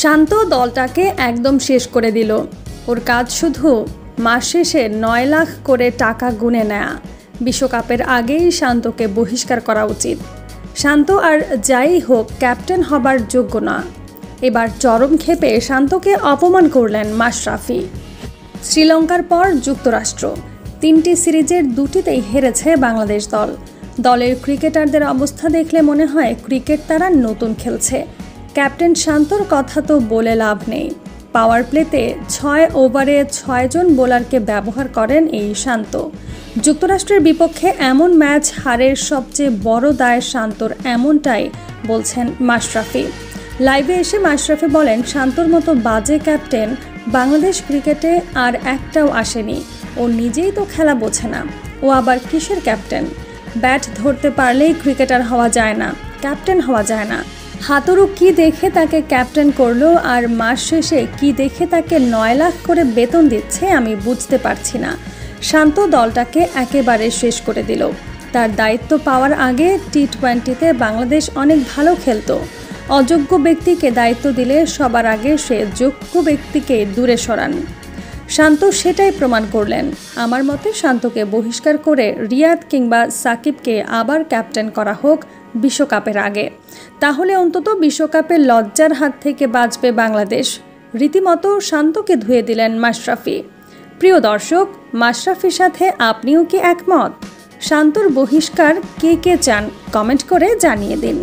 শান্ত দলটাকে একদম শেষ করে দিল। ওর কাজ শুধু মাস শেষে ৯ লাখ করে টাকা গুনে নেয়া। বিশ্বকাপের আগেই শান্তকে বহিষ্কার করা উচিত। শান্ত আর যাই হোক ক্যাপ্টেন হবার যোগ্য না। এবার চরম ক্ষেপে শান্তকে অপমান করলেন মাশরাফি। শ্রীলঙ্কার পর যুক্তরাষ্ট্র, ৩টি সিরিজের ২টিতেই হেরেছে বাংলাদেশ দল। দলের ক্রিকেটারদের অবস্থা দেখলে মনে হয় ক্রিকেট তারা নতুন খেলছে। ক্যাপ্টেন শান্তর কথা তো বলে লাভ নেই। পাওয়ার প্লেতে ৬ ওভারে ৬ জন বোলারকে ব্যবহার করেন এই শান্ত। যুক্তরাষ্ট্রের বিপক্ষে এমন ম্যাচ হারের সবচেয়ে বড় দায় শান্তর, এমনটাই বলছেন মাশরাফি। লাইভে এসে মাশরাফি বলেন, শান্তর মতো বাজে ক্যাপ্টেন বাংলাদেশ ক্রিকেটে আর একটাও আসেনি। ও নিজেই তো খেলা বোঝে না, ও আবার কিসের ক্যাপ্টেন? ব্যাট ধরতে পারলেই ক্রিকেটার হওয়া যায় না, ক্যাপ্টেন হওয়া যায় না। হাতুড়ু কি দেখে তাকে ক্যাপ্টেন করলো আর মাস শেষে কি দেখে তাকে ৯ লাখ করে বেতন দিচ্ছে আমি বুঝতে পারছি না। শান্ত দলটাকে একেবারে শেষ করে দিল। তার দায়িত্ব পাওয়ার আগে টি-20তে বাংলাদেশ অনেক ভালো খেলতো। অযোগ্য ব্যক্তিকে দায়িত্ব দিলে সবার আগে সে যোগ্য ব্যক্তিকে দূরে সরান। শান্ত সেটাই প্রমাণ করলেন। আমার মতে শান্তকে বহিষ্কার করে রিয়াদ কিংবা সাকিবকে আবার ক্যাপ্টেন করা হোক বিশ্বকাপের আগে। তাহলে অন্তত বিশ্বকাপের লজ্জার হাত থেকে বাঁচবে বাংলাদেশ। রীতিমতো শান্তকে ধুয়ে দিলেন মাশরাফি। প্রিয় দর্শক, মাশরাফির সাথে আপনিও কি একমত? শান্তর বহিষ্কার কে কে চান কমেন্ট করে জানিয়ে দিন।